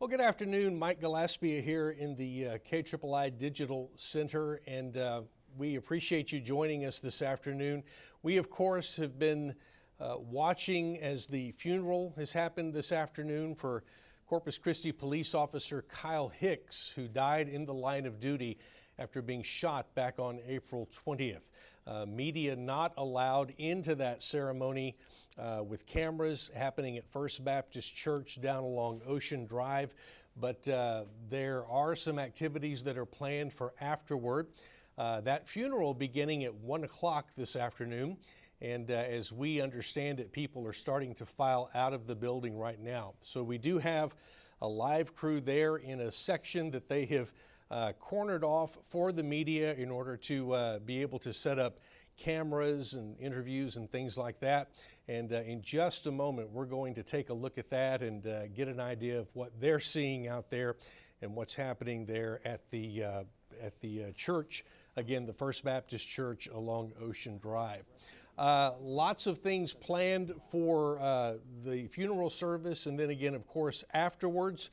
Well, good afternoon. Mike Gillespie here in the KIII Digital Center, and we appreciate you joining us this afternoon. We, of course, have been watching as the funeral has happened this afternoon for Corpus Christi Police Officer Kyle Hicks, who died in the line of duty after being shot back on April 20th. Media not allowed into that ceremony with cameras happening at First Baptist Church down along Ocean Drive, but there are some activities that are planned for afterward. That funeral beginning at 1 o'clock this afternoon, and as we understand it, people are starting to file out of the building right now. So we do have a live crew there in a section that they have cornered off for the media in order to be able to set up cameras and interviews and things like that. And in just a moment, we're going to take a look at that and get an idea of what they're seeing out there and what's happening there at the church, again, the First Baptist Church along Ocean Drive. Lots of things planned for the funeral service, and then again, of course, afterwards.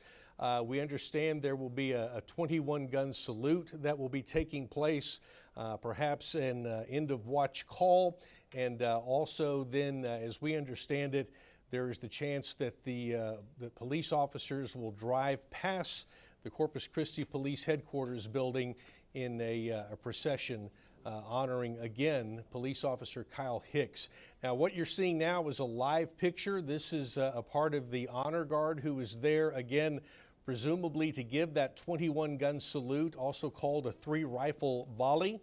We understand there will be a 21-gun salute that will be taking place, perhaps an end-of-watch call, and also then, as we understand it, there is the chance that the police officers will drive past the Corpus Christi Police Headquarters building in a procession honoring, again, Police Officer Kyle Hicks. Now, what you're seeing now is a live picture. This is a part of the honor guard who is there, again, presumably to give that 21-gun salute, also called a 3-rifle volley.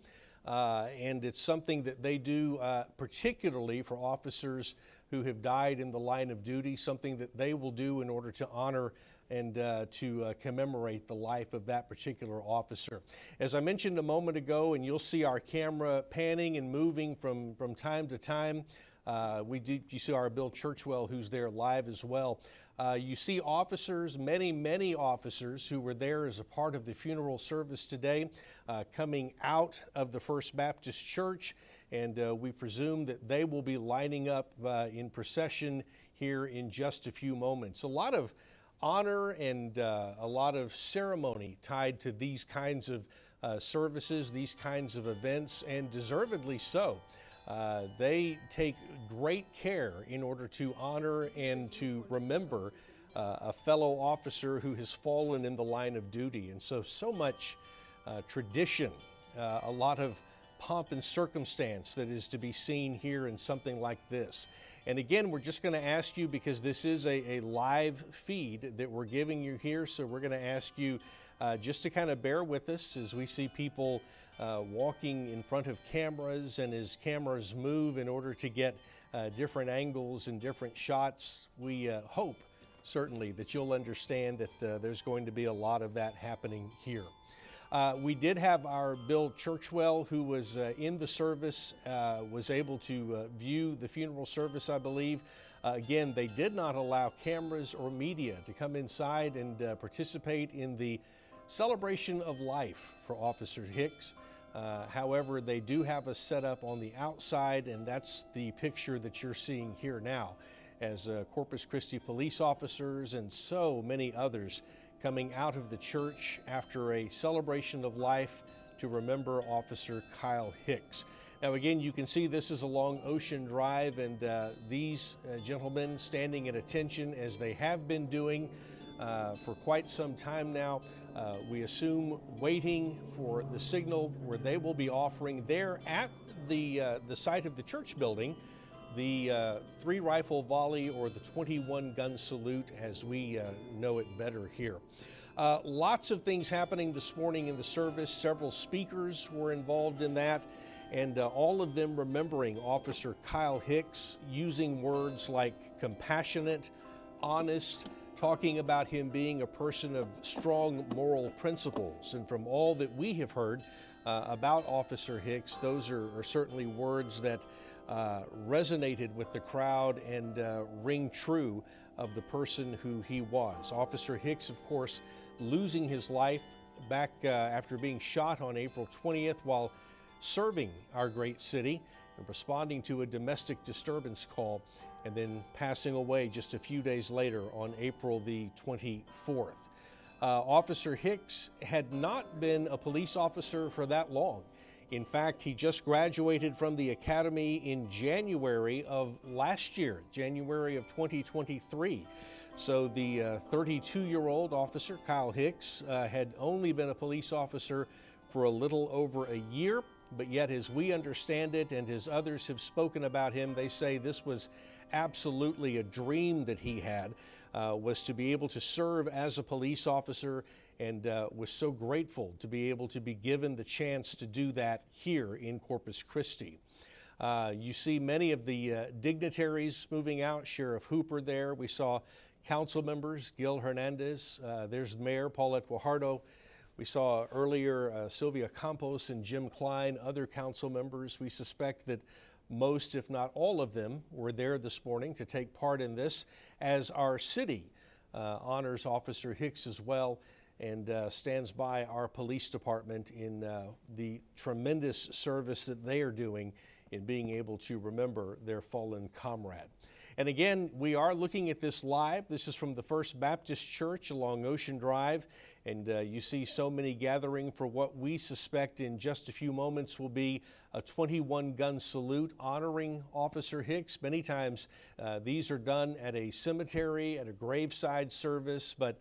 And it's something that they do particularly for officers who have died in the line of duty, something that they will do in order to honor and to commemorate the life of that particular officer. As I mentioned a moment ago, and you'll see our camera panning and moving from time to time, you see our Bill Churchwell, who's there live as well. You see officers, many officers who were there as a part of the funeral service today coming out of the First Baptist Church, and we presume that they will be lining up in procession here in just a few moments. A lot of honor and a lot of ceremony tied to these kinds of services, these kinds of events, and deservedly so. They take great care in order to honor and to remember a fellow officer who has fallen in the line of duty. And so much tradition, a lot of pomp and circumstance that is to be seen here in something like this. And again, we're just going to ask you, because this is a live feed that we're giving you here, so we're going to ask you just to kind of bear with us as we see people walking in front of cameras, and as cameras move in order to get different angles and different shots. We hope, certainly, that you'll understand that there's going to be a lot of that happening here. We did have our Bill Churchwell, who was in the service, was able to view the funeral service, I believe. Again, they did not allow cameras or media to come inside and participate in the celebration of life for Officer Hicks. However, they do have a setup on the outside, and that's the picture that you're seeing here now, as Corpus Christi police officers and so many others coming out of the church after a celebration of life to remember Officer Kyle Hicks. Now again, you can see this is along Ocean Drive, and these gentlemen standing at attention, as they have been doing for quite some time now. We assume waiting for the signal where they will be offering there at the site of the church building the 3-rifle volley, or the 21-gun salute, as we know it better here. Lots of things happening this morning in the service. Several speakers were involved in that, and all of them remembering Officer Kyle Hicks, using words like compassionate, honest, talking about him being a person of strong moral principles. And from all that we have heard about Officer Hicks, those are certainly words that resonated with the crowd and ring true of the person who he was. Officer Hicks, of course, losing his life back after being shot on April 20th while serving our great city and responding to a domestic disturbance call, and then passing away just a few days later on April the 24th. Officer Hicks had not been a police officer for that long. In fact, he just graduated from the academy in January of last year, January of 2023. So the 32-year-old officer, Kyle Hicks, had only been a police officer for a little over a year, but yet as we understand it and as others have spoken about him, they say this was absolutely a dream that he had, was to be able to serve as a police officer, and was so grateful to be able to be given the chance to do that here in Corpus Christi. You see many of the dignitaries moving out. Sheriff Hooper there. We saw council members, Gil Hernandez. There's Mayor Paulette Guajardo. We saw earlier Sylvia Campos and Jim Klein, other council members. We suspect that most, if not all of them, were there this morning to take part in this, as our city honors Officer Hicks as well, and stands by our police department in the tremendous service that they are doing in being able to remember their fallen comrade. And again, we are looking at this live. This is from the First Baptist Church along Ocean Drive, and you see so many gathering for what we suspect in just a few moments will be a 21-gun salute honoring Officer Hicks. Many times these are done at a cemetery, at a graveside service, but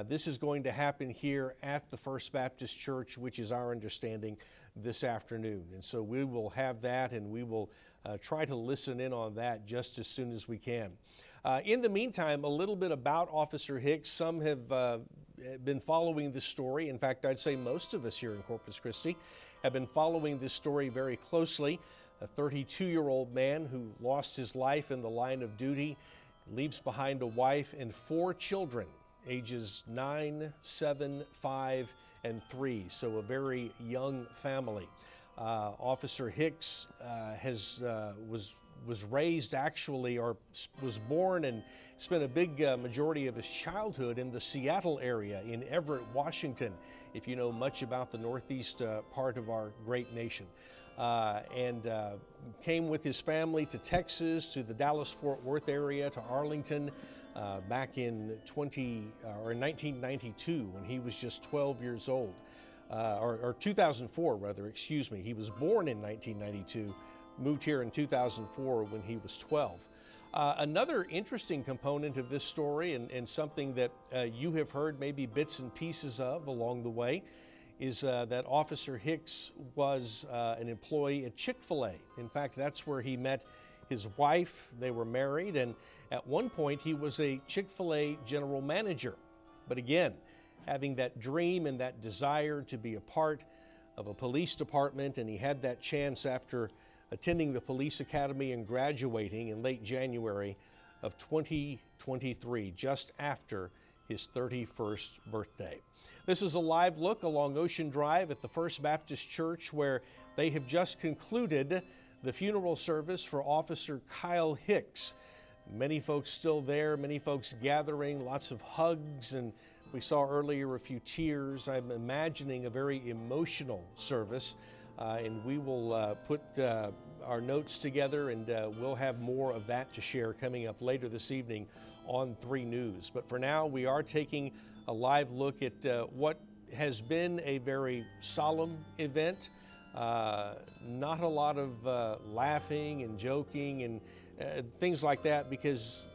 this is going to happen here at the First Baptist Church, which is our understanding, this afternoon. And so we will have that, and we will try to listen in on that just as soon as we can. In the meantime, a little bit about Officer Hicks. Some have been following this story. In fact, I'd say most of us here in Corpus Christi have been following this story very closely. A 32-year-old man who lost his life in the line of duty, leaves behind a wife and 4 children, ages 9, 7, 5, and 3, so a very young family. Officer Hicks was raised actually, or was born and spent a big majority of his childhood in the Seattle area in Everett, Washington, if you know much about the northeast part of our great nation. And came with his family to Texas, to the Dallas-Fort Worth area, to Arlington, back in 1992 when he was just 12 years old, or 2004 rather, excuse me. He was born in 1992, moved here in 2004 when he was 12. Another interesting component of this story, and something that you have heard maybe bits and pieces of along the way, is that Officer Hicks was an employee at Chick-fil-A. In fact, that's where he met his wife. They were married, and at one point he was a Chick-fil-A general manager. But again, having that dream and that desire to be a part of a police department, and he had that chance after attending the police academy and graduating in late January of 2023, just after his 31st birthday. This is a live look along Ocean Drive at the First Baptist Church, where they have just concluded the funeral service for Officer Kyle Hicks. Many folks still there, many folks gathering, lots of hugs, and we saw earlier a few tears. I'm imagining a very emotional service, and we will put our notes together, and we'll have more of that to share coming up later this evening on 3 News. But for now, we are taking a live look at what has been a very solemn event. Not a lot of laughing and joking and things like that, because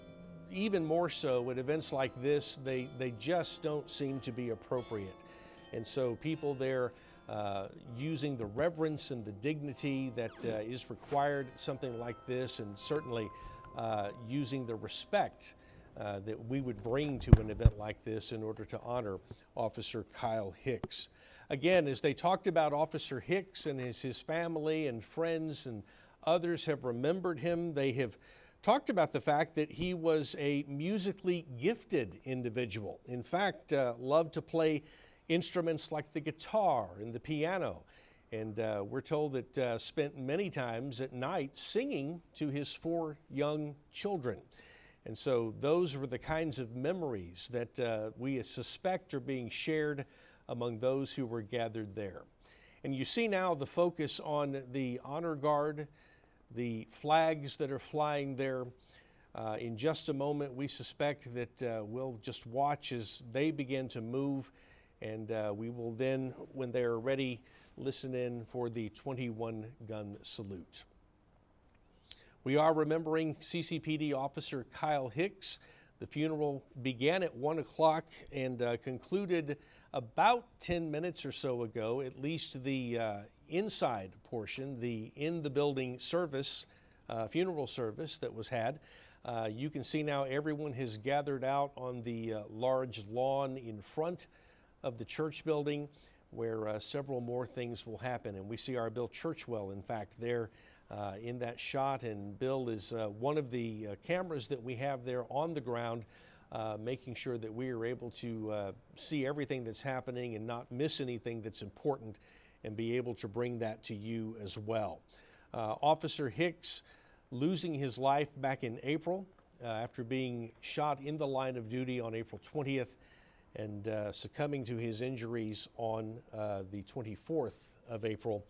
even more so at events like this, they just don't seem to be appropriate. And so people there using the reverence and the dignity that is required at something like this, and certainly using the respect that we would bring to an event like this in order to honor Officer Kyle Hicks. Again, as they talked about Officer Hicks and his family and friends and others have remembered him, they have talked about the fact that he was a musically gifted individual. In fact, loved to play instruments like the guitar and the piano. And we're told that spent many times at night singing to his 4 young children. And so those were the kinds of memories that we suspect are being shared among those who were gathered there. And you see now the focus on the honor guard, the flags that are flying there. In just a moment, we suspect that we'll just watch as they begin to move, and we will then, when they are ready, listen in for the 21-gun salute. We are remembering CCPD Officer Kyle Hicks. The funeral began at 1 o'clock and concluded about 10 minutes or so ago, at least the inside portion, the in-the-building service, funeral service that was had. You can see now everyone has gathered out on the large lawn in front of the church building, where several more things will happen. And we see our Bill Churchwell, in fact, there in that shot. And Bill is one of the cameras that we have there on the ground, making sure that we are able to see everything that's happening and not miss anything that's important and be able to bring that to you as well. Officer Hicks losing his life back in April after being shot in the line of duty on April 20th and succumbing to his injuries on the 24th of April.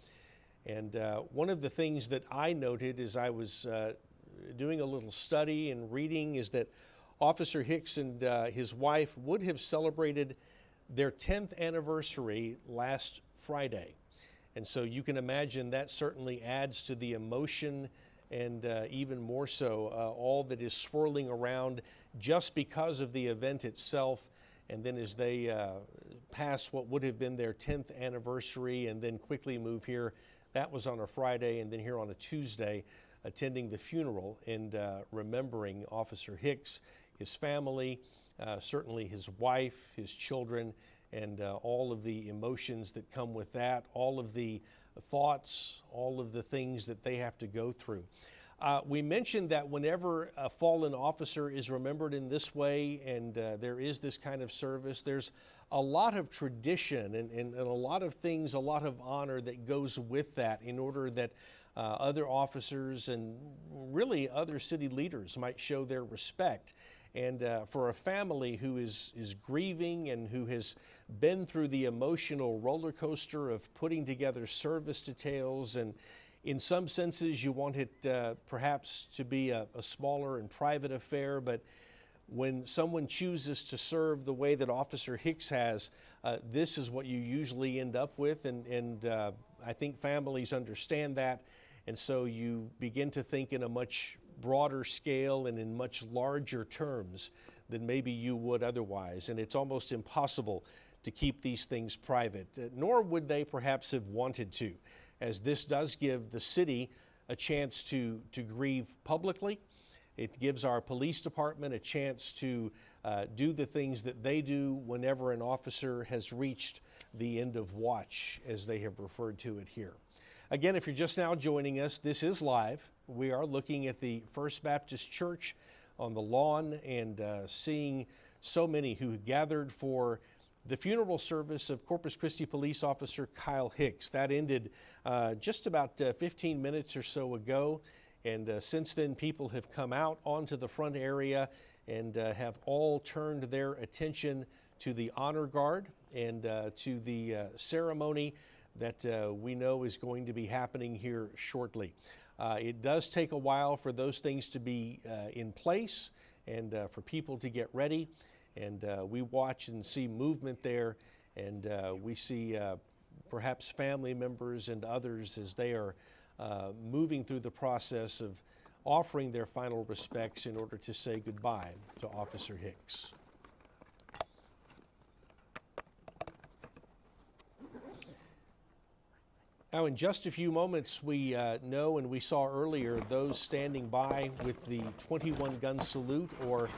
And one of the things that I noted as I was doing a little study and reading is that Officer Hicks and his wife would have celebrated their 10th anniversary last Friday. And so you can imagine that certainly adds to the emotion and even more so all that is swirling around just because of the event itself. And then as they pass what would have been their 10th anniversary and then quickly move here, that was on a Friday, and then here on a Tuesday, attending the funeral and remembering Officer Hicks, his family, certainly his wife, his children, and all of the emotions that come with that, all of the thoughts, all of the things that they have to go through. We mentioned that whenever a fallen officer is remembered in this way and there is this kind of service, there's a lot of tradition and a lot of things, a lot of honor that goes with that in order that other officers and really other city leaders might show their respect. And for a family who is grieving and who has been through the emotional roller coaster of putting together service details, and in some senses you want it perhaps to be a smaller and private affair, but when someone chooses to serve the way that Officer Hicks has, this is what you usually end up with, and I think families understand that, and so you begin to think in a much broader scale and in much larger terms than maybe you would otherwise, and it's almost impossible to keep these things private, nor would they perhaps have wanted to, as this does give the city a chance to grieve publicly. It gives our police department a chance to do the things that they do whenever an officer has reached the end of watch, as they have referred to it here. Again, if you're just now joining us, this is live. We are looking at the First Baptist Church on the lawn and seeing so many who gathered for the funeral service of Corpus Christi Police Officer Kyle Hicks. That ended just about 15 minutes or so ago. And since then, people have come out onto the front area and have all turned their attention to the honor guard and to the ceremony that we know is going to be happening here shortly. It does take a while for those things to be in place and for people to get ready. And we watch and see movement there, and we see perhaps family members and others as they are moving through the process of offering their final respects in order to say goodbye to Officer Hicks. Now, in just a few moments, we know and we saw earlier those standing by with the 21-gun salute, or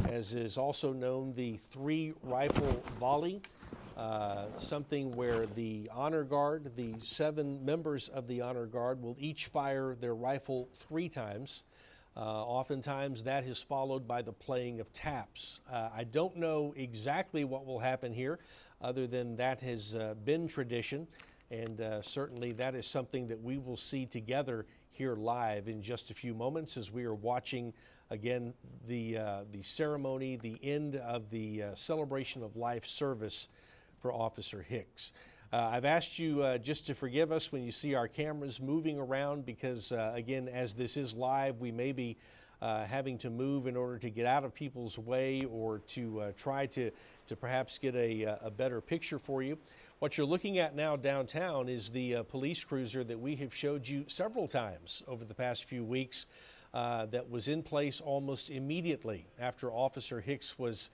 as is also known, the 3-rifle volley, something where the honor guard, the 7 members of the honor guard, will each fire their rifle 3 times. Oftentimes that is followed by the playing of taps. I don't know exactly what will happen here, other than that has been tradition, and certainly that is something that we will see together here live in just a few moments as we are watching again the ceremony, the end of the celebration of life service for Officer Hicks. I've asked you just to forgive us when you see our cameras moving around because, again, as this is live, we may be having to move in order to get out of people's way or to try to perhaps get a better picture for you. What you're looking at now downtown is the police cruiser that we have showed you several times over the past few weeks. That was in place almost immediately after Officer Hicks was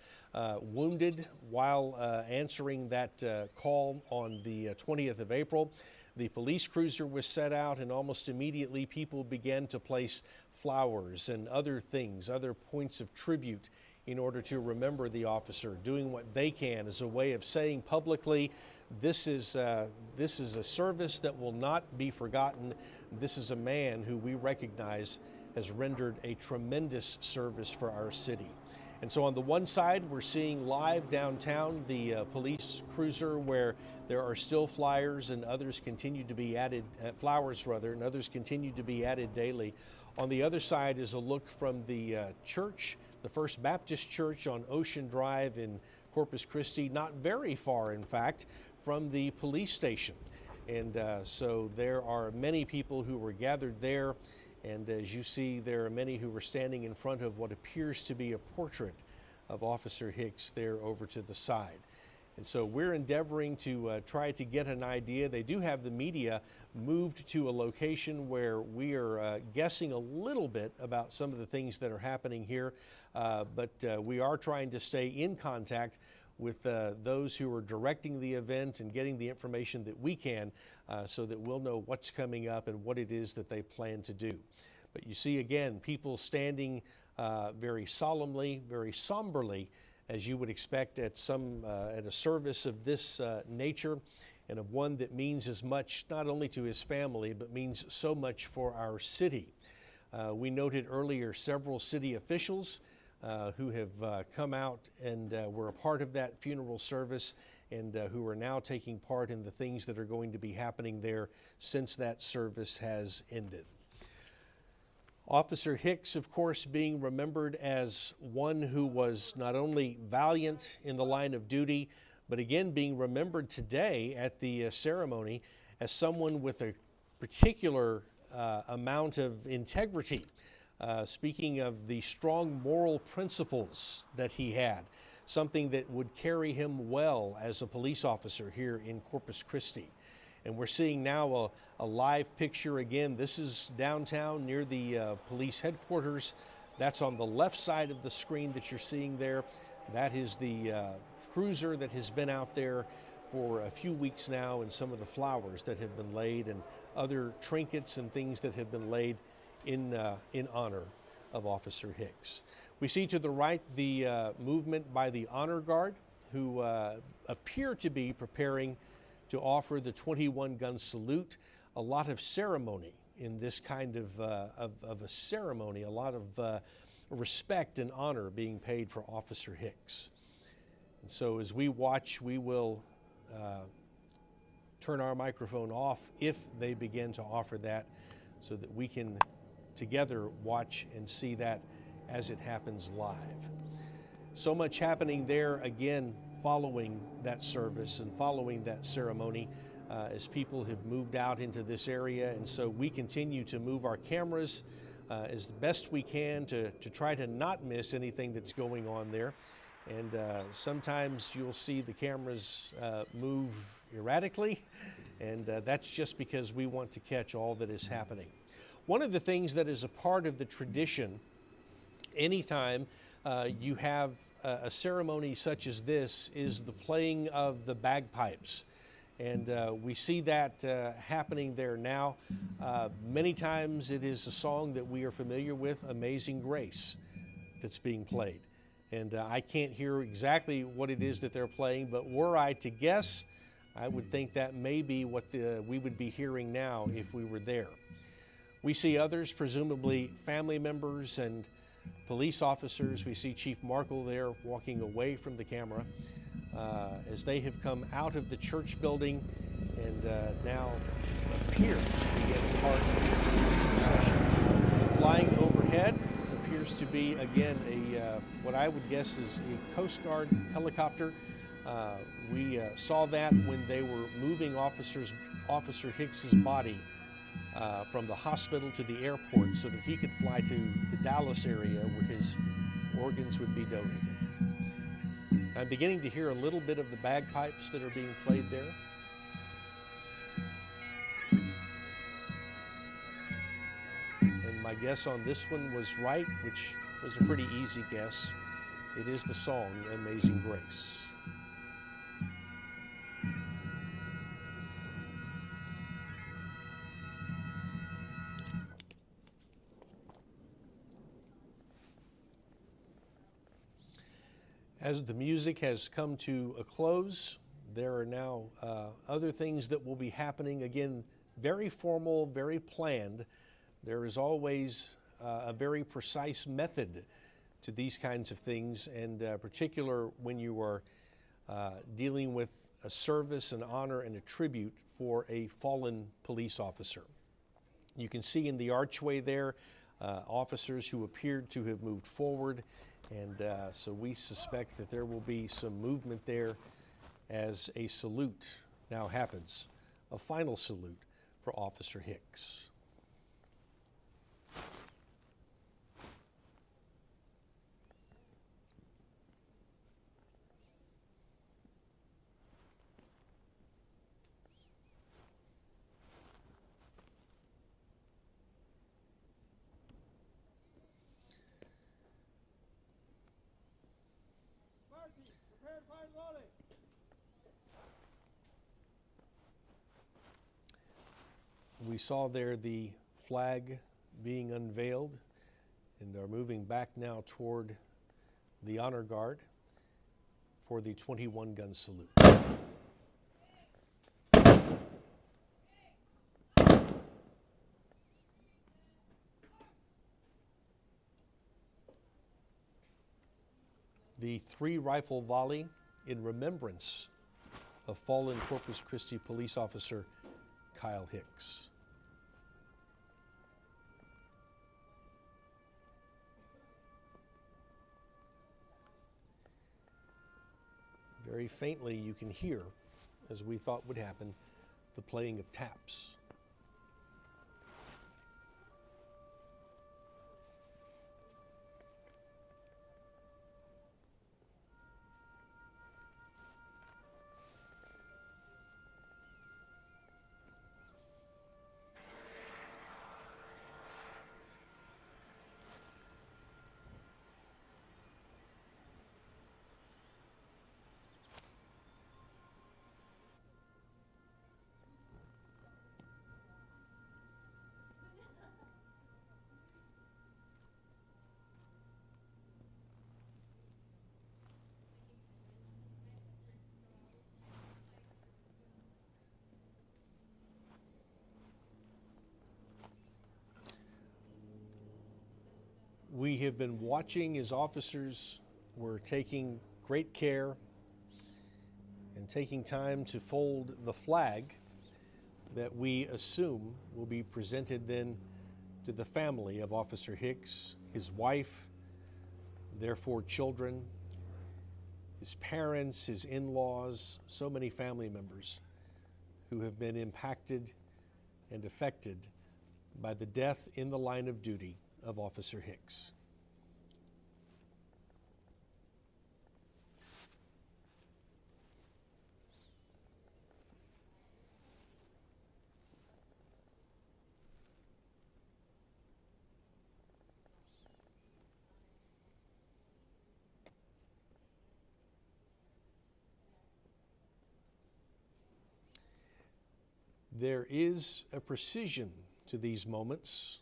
wounded while answering that call on the 20th of April. The police cruiser was set out, and almost immediately people began to place flowers and other things, other points of tribute in order to remember the officer, doing what they can as a way of saying publicly, this is a service that will not be forgotten. This is a man who we recognize has rendered a tremendous service for our city. And so on the one side, we're seeing live downtown the police cruiser where there are still flyers and others continue to be added, flowers rather, and others continue to be added daily. On the other side is a look from the church, the First Baptist Church on Ocean Drive in Corpus Christi, not very far, in fact, from the police station. And so there are many people who were gathered there. And as you see, there are many who were standing in front of what appears to be a portrait of Officer Hicks there over to the side. And so we're endeavoring to try to get an idea. They do have the media moved to a location where we are guessing a little bit about some of the things that are happening here, but we are trying to stay in contact with those who are directing the event and getting the information that we can so that we'll know what's coming up and what it is that they plan to do. But you see, again, people standing very solemnly, very somberly, as you would expect at a service of this nature and of one that means as much not only to his family but means so much for our city. We noted earlier several city officials who have come out and were a part of that funeral service and who are now taking part in the things that are going to be happening there since that service has ended. Officer Hicks, of course, being remembered as one who was not only valiant in the line of duty, but again being remembered today at the ceremony as someone with a particular amount of integrity. Speaking of the strong moral principles that he had, something that would carry him well as a police officer here in Corpus Christi. And we're seeing now a live picture again. This is downtown near the police headquarters. That's on the left side of the screen that you're seeing there. That is the cruiser that has been out there for a few weeks now, and some of the flowers that have been laid and other trinkets and things that have been laid in honor of Officer Hicks. We see to the right the movement by the Honor Guard, who appear to be preparing to offer the 21-gun salute. A lot of ceremony in this kind of a ceremony, a lot of respect and honor being paid for Officer Hicks. And so as we watch, we will turn our microphone off if they begin to offer that, so that we can together watch and see that as it happens live. So much happening there again following that service and following that ceremony as people have moved out into this area. And so we continue to move our cameras as best we can to try to not miss anything that's going on there. And sometimes you'll see the cameras move erratically, and that's just because we want to catch all that is happening. One of the things that is a part of the tradition, anytime you have a ceremony such as this, is the playing of the bagpipes. And we see that happening there now. Many times it is a song that we are familiar with, Amazing Grace, that's being played. And I can't hear exactly what it is that they're playing, but were I to guess, I would think that may be what we would be hearing now if we were there. We see others, presumably family members and police officers. We see Chief Markle there walking away from the camera as they have come out of the church building and now appear to begin part of the procession. Flying overhead appears to be, again, what I would guess is a Coast Guard helicopter. We saw that when they were moving Officer Hicks's body from the hospital to the airport so that he could fly to the Dallas area where his organs would be donated. I'm beginning to hear a little bit of the bagpipes that are being played there. And my guess on this one was right, which was a pretty easy guess. It is the song, Amazing Grace. As the music has come to a close, there are now other things that will be happening. Again, very formal, very planned. There is always a very precise method to these kinds of things, and particular when you are dealing with a service, an honor, and a tribute for a fallen police officer. You can see in the archway there officers who appeared to have moved forward, and so we suspect that there will be some movement there as a salute now happens, a final salute for Officer Hicks. We saw there the flag being unveiled and are moving back now toward the honor guard for the 21-gun salute. The 3-rifle volley in remembrance of fallen Corpus Christi police officer Kyle Hicks. Very faintly you can hear, as we thought would happen, the playing of taps. We have been watching as officers were taking great care and taking time to fold the flag that we assume will be presented then to the family of Officer Hicks, his wife, their 4 children, his parents, his in-laws, so many family members who have been impacted and affected by the death in the line of duty of Officer Hicks. There is a precision to these moments,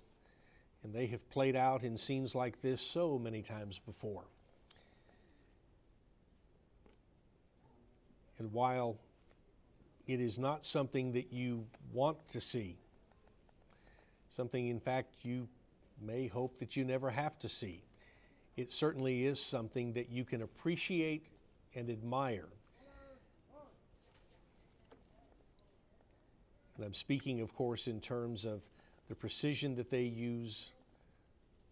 and they have played out in scenes like this so many times before. And while it is not something that you want to see, something in fact you may hope that you never have to see, it certainly is something that you can appreciate and admire. And I'm speaking, of course, in terms of the precision that they use,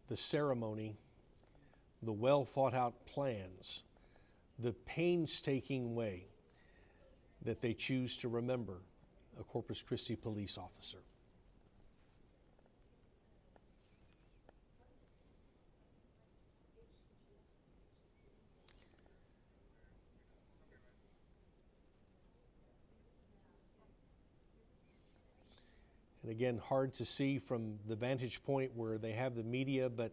the ceremony, the well thought out plans, the painstaking way that they choose to remember a Corpus Christi police officer. And again, hard to see from the vantage point where they have the media, but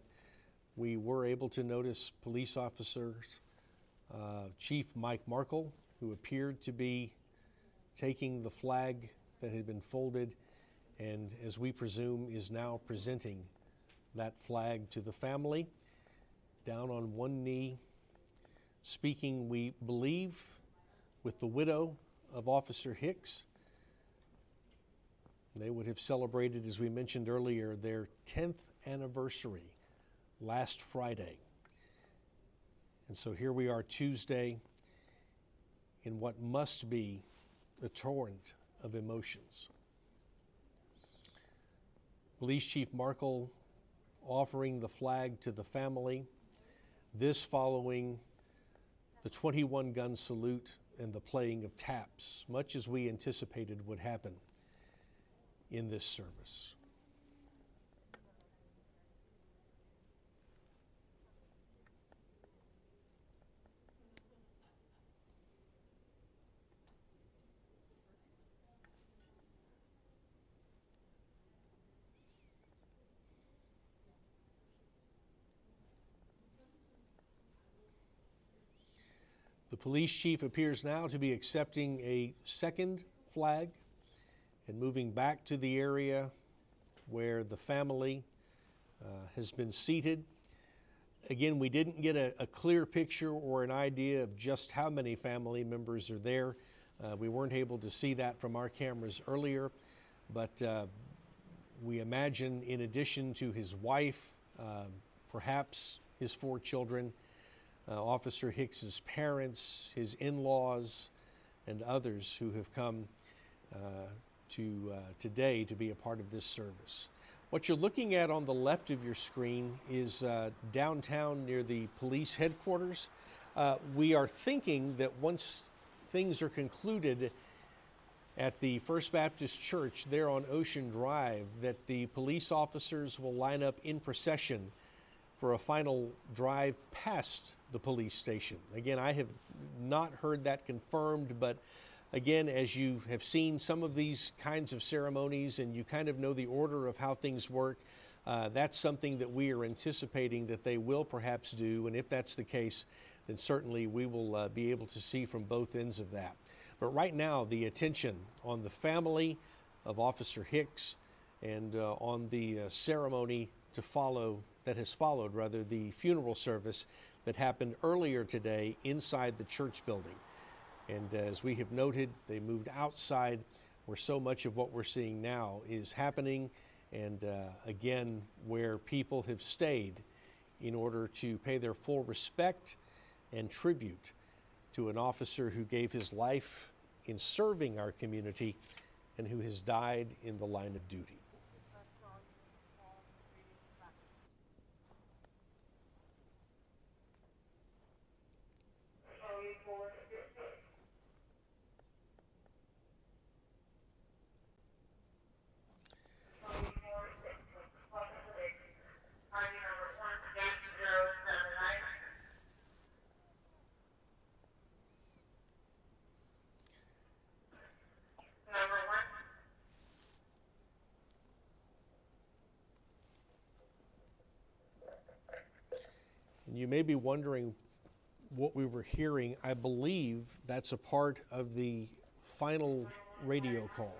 we were able to notice police officers, Chief Mike Markle, who appeared to be taking the flag that had been folded and, as we presume, is now presenting that flag to the family, down on one knee, speaking, we believe, with the widow of Officer Hicks. They would have celebrated, as we mentioned earlier, their 10th anniversary last Friday. And so here we are Tuesday in what must be a torrent of emotions. Police Chief Markle offering the flag to the family, this following the 21-gun salute and the playing of taps, much as we anticipated would happen in this service. The police chief appears now to be accepting a second flag and moving back to the area where the family has been seated. Again, we didn't get a clear picture or an idea of just how many family members are there. We weren't able to see that from our cameras earlier, but we imagine, in addition to his wife, perhaps his 4 children, Officer Hicks's parents, his in-laws, and others who have come today to be a part of this service. What you're looking at on the left of your screen is downtown near the police headquarters. We are thinking that once things are concluded at the First Baptist Church there on Ocean Drive, that the police officers will line up in procession for a final drive past the police station. Again, I have not heard that confirmed, but again, as you have seen some of these kinds of ceremonies and you kind of know the order of how things work, that's something that we are anticipating that they will perhaps do, and if that's the case, then certainly we will be able to see from both ends of that. But right now, the attention on the family of Officer Hicks and on the ceremony to follow, that has followed, rather, the funeral service that happened earlier today inside the church building. And as we have noted, they moved outside where so much of what we're seeing now is happening, and again, where people have stayed in order to pay their full respect and tribute to an officer who gave his life in serving our community and who has died in the line of duty. And you may be wondering what we were hearing. I believe that's a part of the final radio call.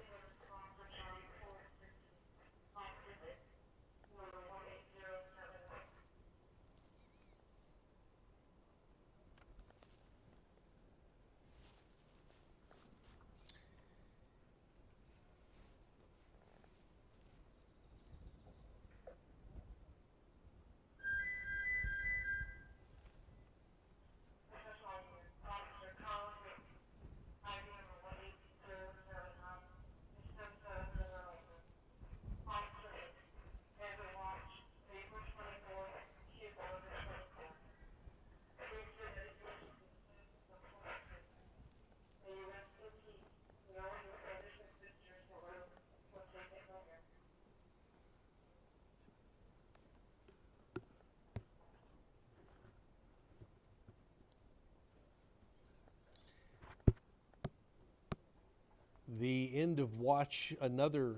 The end of watch, another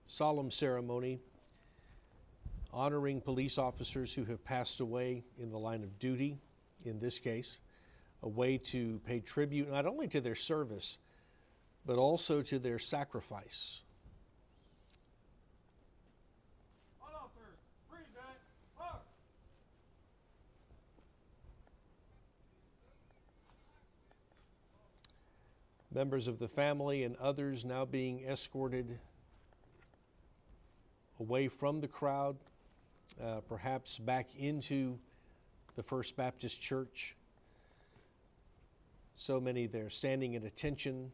solemn ceremony honoring police officers who have passed away in the line of duty, in this case, a way to pay tribute not only to their service, but also to their sacrifice. Members of the family and others now being escorted away from the crowd, perhaps back into the First Baptist Church. So many there standing at attention,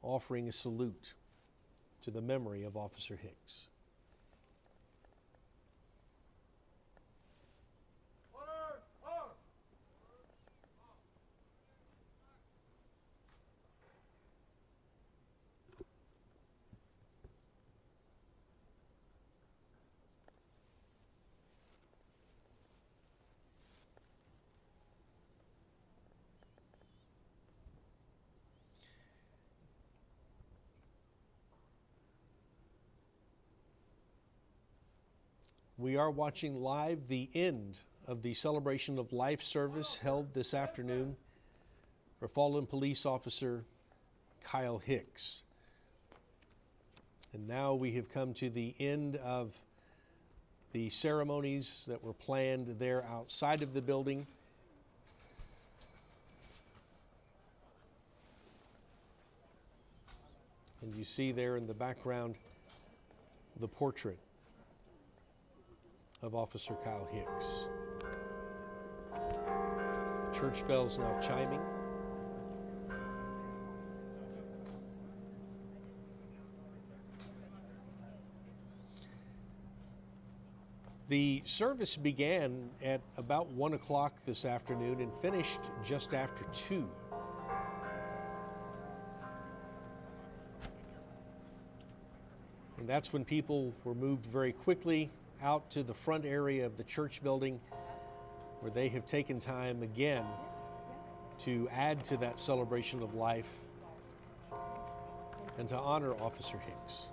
offering a salute to the memory of Officer Hicks. We are watching live the end of the Celebration of Life service held this afternoon for fallen police officer Kyle Hicks. And now we have come to the end of the ceremonies that were planned there outside of the building. And you see there in the background the portrait of Officer Kyle Hicks. Church bells now chiming. The service began at about 1 o'clock this afternoon and finished just after 2. And that's when people were moved very quickly out to the front area of the church building, where they have taken time again to add to that celebration of life and to honor Officer Hicks.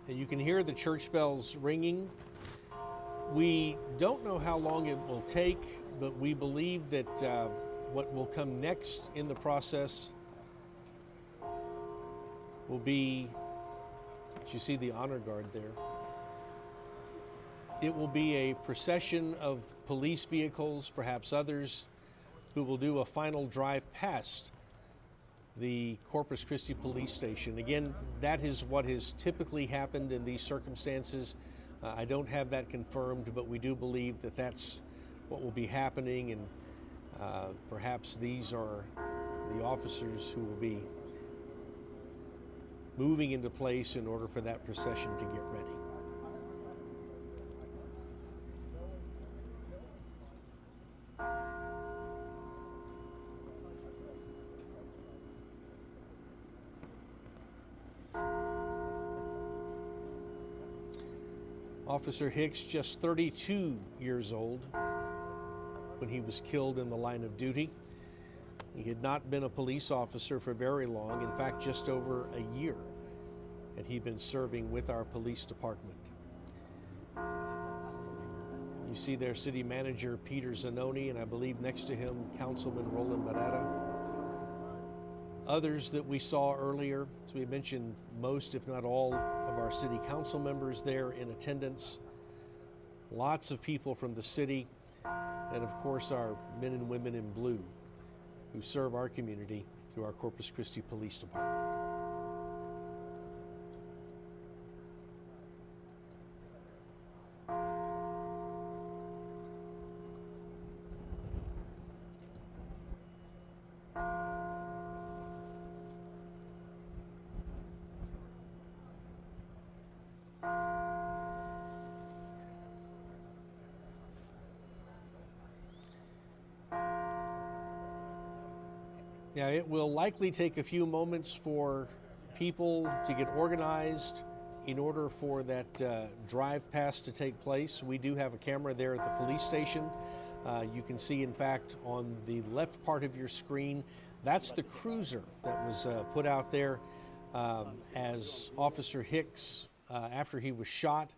And you can hear the church bells ringing. We don't know how long it will take, but we believe that what will come next in the process will be, as you see the honor guard there, it will be a procession of police vehicles, perhaps others, who will do a final drive past the Corpus Christi Police Station. Again, that is what has typically happened in these circumstances. I don't have that confirmed, but we do believe that that's what will be happening, and perhaps these are the officers who will be moving into place in order for that procession to get ready. Officer Hicks, just 32 years old when he was killed in the line of duty. He had not been a police officer for very long, in fact, just over a year, and he'd been serving with our police department. You see there City Manager Peter Zanoni, and I believe next to him, Councilman Roland Barrera. Others that we saw earlier, as we mentioned, most, if not all, of our city council members there in attendance. Lots of people from the city, and of course our men and women in blue who serve our community through our Corpus Christi Police Department. Yeah, it will likely take a few moments for people to get organized in order for that drive past to take place. We do have a camera there at the police station. You can see, in fact, on the left part of your screen, that's the cruiser that was put out there as Officer Hicks, after he was shot,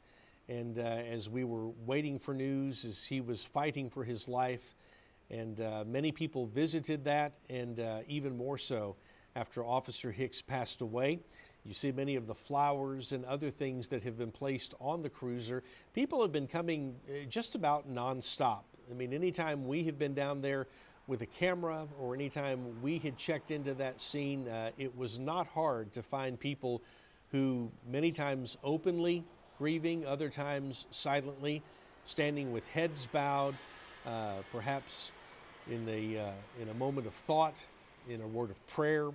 and as we were waiting for news, as he was fighting for his life. And many people visited that, and even more so after Officer Hicks passed away. You see many of the flowers and other things that have been placed on the cruiser. People have been coming just about nonstop. I mean, anytime we have been down there with a camera or anytime we had checked into that scene, it was not hard to find people who many times openly grieving, other times silently, standing with heads bowed, perhaps in a moment of thought, in a word of prayer,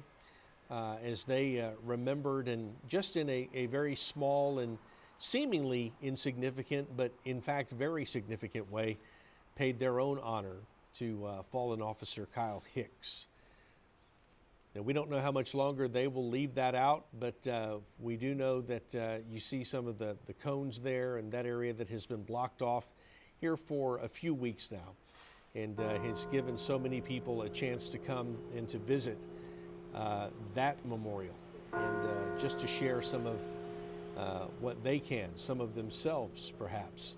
as they remembered, and just in a very small and seemingly insignificant, but in fact very significant way, paid their own honor to fallen Officer Kyle Hicks. Now, we don't know how much longer they will leave that out, but we do know that you see some of the cones there and that area that has been blocked off here for a few weeks now, and has given so many people a chance to come and to visit that memorial, and just to share some of what they can, some of themselves perhaps,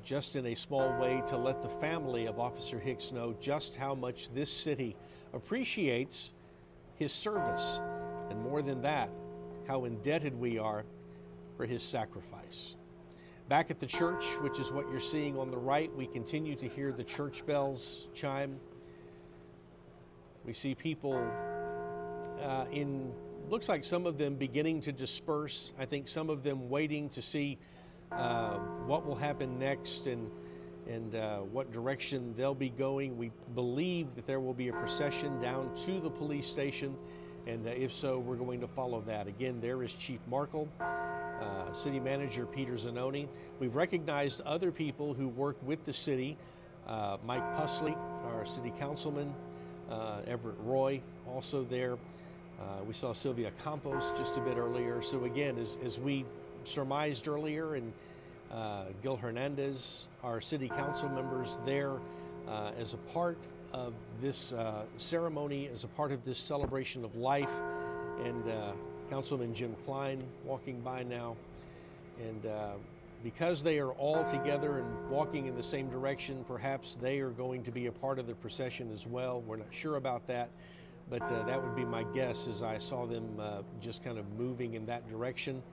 just in a small way to let the family of Officer Hicks know just how much this city appreciates his service, and more than that, how indebted we are for his sacrifice. Back at the church, which is what you're seeing on the right, we continue to hear the church bells chime. We see people looks like some of them beginning to disperse. I think some of them waiting to see what will happen next and what direction they'll be going. We believe that there will be a procession down to the police station, and if so, we're going to follow that. Again, there is Chief Markle, City Manager Peter Zanoni. We've recognized other people who work with the city. Mike Pusley, our City Councilman, Everett Roy, also there. We saw Sylvia Campos just a bit earlier. So again, as we surmised earlier, and Gil Hernandez, our City Council members there as a part of this ceremony, as a part of this celebration of life, and Councilman Jim Klein walking by now. And because they are all together and walking in the same direction, perhaps they are going to be a part of the procession as well. We're not sure about that, but that would be my guess as I saw them just kind of moving in that direction.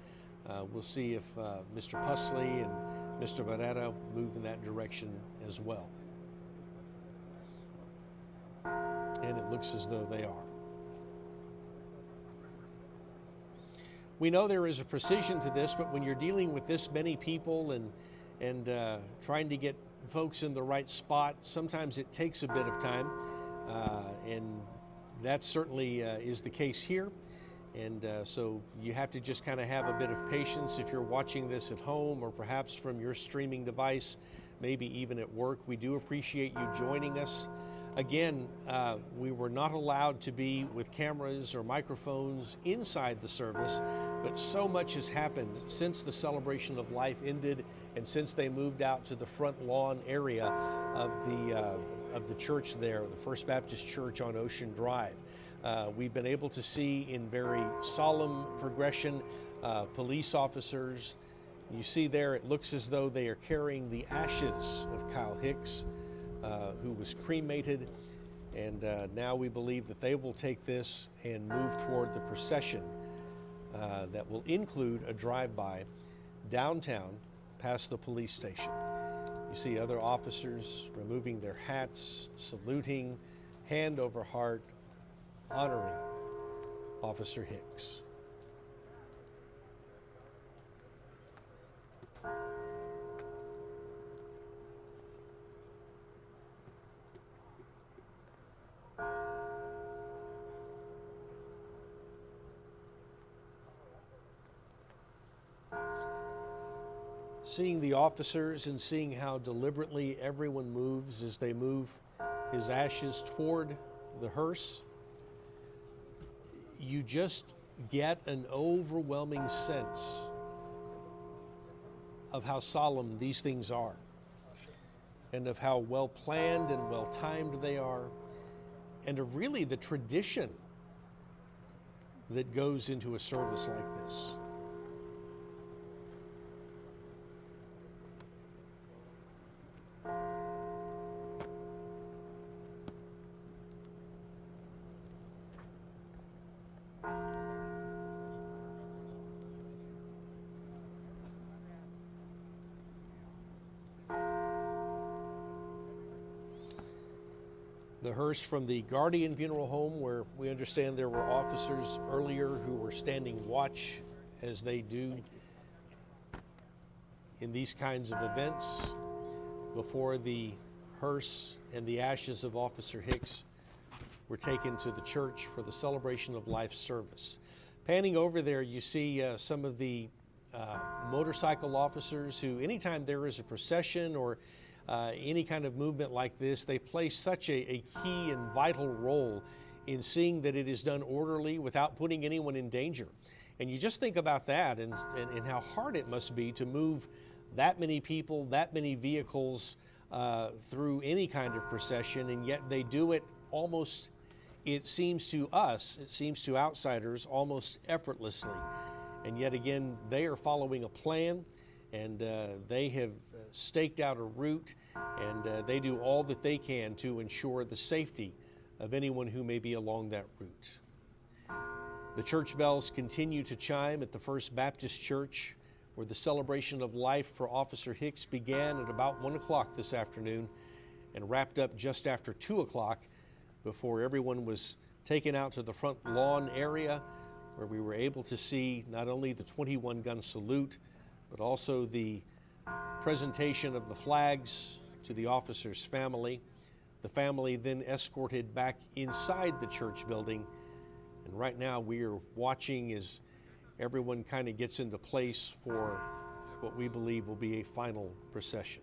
We'll see if Mr. Pusley and Mr. Barrera move in that direction as well. And it looks as though they are. We know there is a precision to this, but when you're dealing with this many people and trying to get folks in the right spot, sometimes it takes a bit of time, and that certainly is the case here. And so you have to just kind of have a bit of patience if you're watching this at home or perhaps from your streaming device, maybe even at work. We do appreciate you joining us. Again, we were not allowed to be with cameras or microphones inside the service, but so much has happened since the celebration of life ended and since they moved out to the front lawn area of the church there, the First Baptist Church on Ocean Drive. We've been able to see in very solemn progression police officers. You see there, it looks as though they are carrying the ashes of Kyle Hicks, who was cremated, and now we believe that they will take this and move toward the procession that will include a drive-by downtown past the police station. You see other officers removing their hats, saluting, hand over heart, honoring Officer Hicks. Seeing the officers and seeing how deliberately everyone moves as they move his ashes toward the hearse, you just get an overwhelming sense of how solemn these things are, and of how well planned and well timed they are, and of really the tradition that goes into a service like this. The hearse from the Guardian Funeral Home, where we understand there were officers earlier who were standing watch, as they do in these kinds of events, before the hearse and the ashes of Officer Hicks were taken to the church for the celebration of life service. Panning over there, you see some of the motorcycle officers who, anytime there is a procession or any kind of movement like this, they play such a key and vital role in seeing that it is done orderly without putting anyone in danger. And you just think about that and how hard it must be to move that many people, that many vehicles through any kind of procession, and yet they do it almost, it seems to us, it seems to outsiders, almost effortlessly. And yet again, they are following a plan, and they have staked out a route, and they do all that they can to ensure the safety of anyone who may be along that route. The church bells continue to chime at the First Baptist Church, where the celebration of life for Officer Hicks began at about 1 o'clock this afternoon and wrapped up just after 2 o'clock, before everyone was taken out to the front lawn area, where we were able to see not only the 21-gun salute, but also the presentation of the flags to the officer's family. The family then escorted back inside the church building, and right now we are watching as everyone kind of gets into place for what we believe will be a final procession.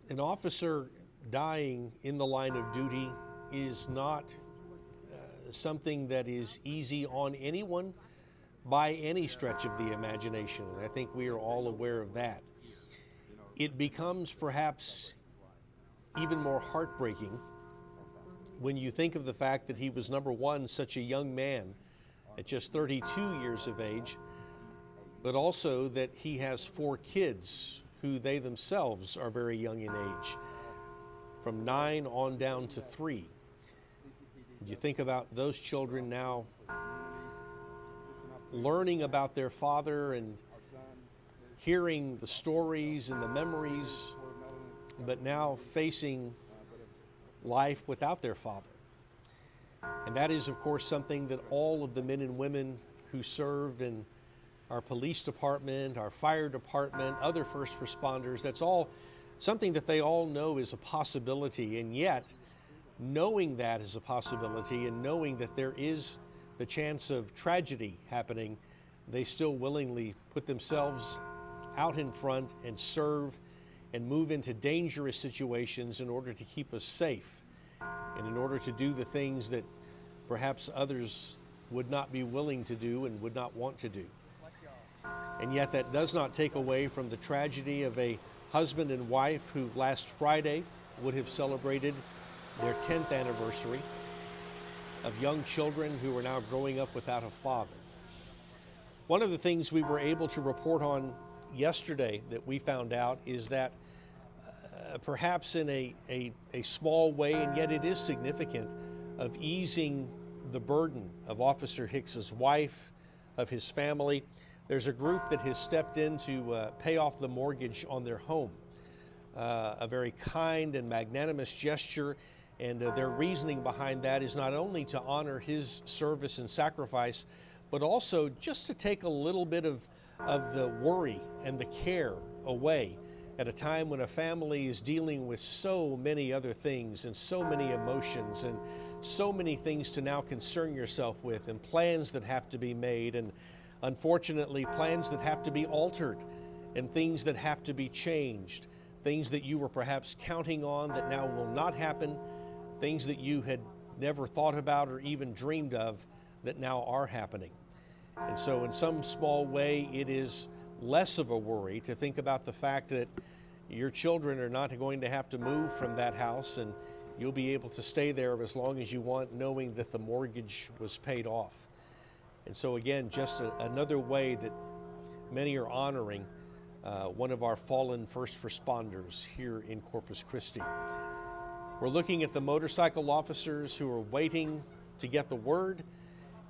An officer dying in the line of duty is not something that is easy on anyone by any stretch of the imagination, and I think we are all aware of that. It becomes perhaps even more heartbreaking when you think of the fact that he was, number one, such a young man at just 32 years of age, but also that he has 4 kids who they themselves are very young in age, from 9 on down to 3. And you think about those children now learning about their father and hearing the stories and the memories, but now facing life without their father. And that is, of course, something that all of the men and women who serve in our police department, our fire department, other first responders, that's all something that they all know is a possibility. And yet, knowing that is a possibility and knowing that there is the chance of tragedy happening, they still willingly put themselves out in front and serve and move into dangerous situations in order to keep us safe and in order to do the things that perhaps others would not be willing to do and would not want to do. And yet that does not take away from the tragedy of a husband and wife who last Friday would have celebrated their 10th anniversary, of young children who are now growing up without a father. One of the things we were able to report on yesterday that we found out is that perhaps in a small way, and yet it is significant, of easing the burden of Officer Hicks's wife, of his family, there's a group that has stepped in to pay off the mortgage on their home. A very kind and magnanimous gesture, And their reasoning behind that is not only to honor his service and sacrifice, but also just to take a little bit of the worry and the care away at a time when a family is dealing with so many other things and so many emotions and so many things to now concern yourself with, and plans that have to be made, and unfortunately plans that have to be altered, and things that have to be changed, things that you were perhaps counting on that now will not happen, things that you had never thought about or even dreamed of that now are happening. And so in some small way, it is less of a worry to think about the fact that your children are not going to have to move from that house, and you'll be able to stay there as long as you want, knowing that the mortgage was paid off. And so again, just another way that many are honoring one of our fallen first responders here in Corpus Christi. We're looking at the motorcycle officers who are waiting to get the word,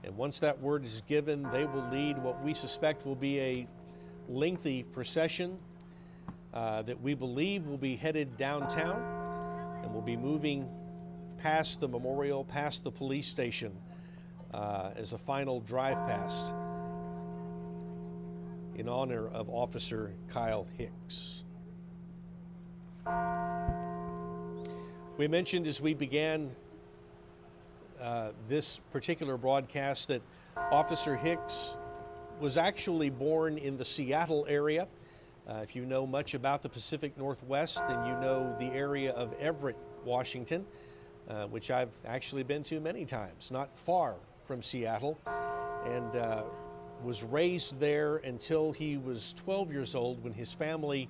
and once that word is given, they will lead what we suspect will be a lengthy procession that we believe will be headed downtown, and will be moving past the memorial, past the police station as a final drive past in honor of Officer Kyle Hicks. We mentioned as we began this particular broadcast that Officer Hicks was actually born in the Seattle area. If you know much about the Pacific Northwest, then you know the area of Everett, Washington, which I've actually been to many times, not far from Seattle, and was raised there until he was 12 years old when his family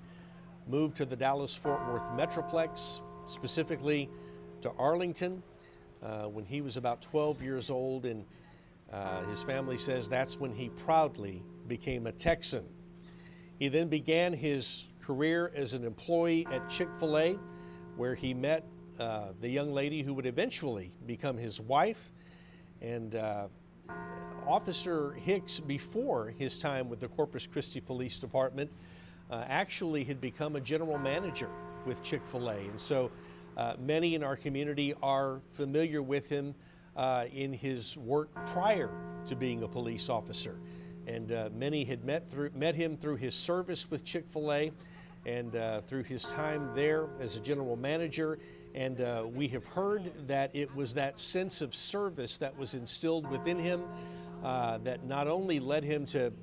moved to the Dallas-Fort Worth Metroplex, specifically to Arlington, when he was about 12 years old, and his family says that's when he proudly became a Texan. He then began his career as an employee at Chick-fil-A, where he met the young lady who would eventually become his wife. And Officer Hicks, before his time with the Corpus Christi Police Department, actually had become a general manager with Chick-fil-A. And so many in our community are familiar with him in his work prior to being a police officer. And many had met him through his service with Chick-fil-A and through his time there as a general manager. And we have heard that it was that sense of service that was instilled within him that not only led him to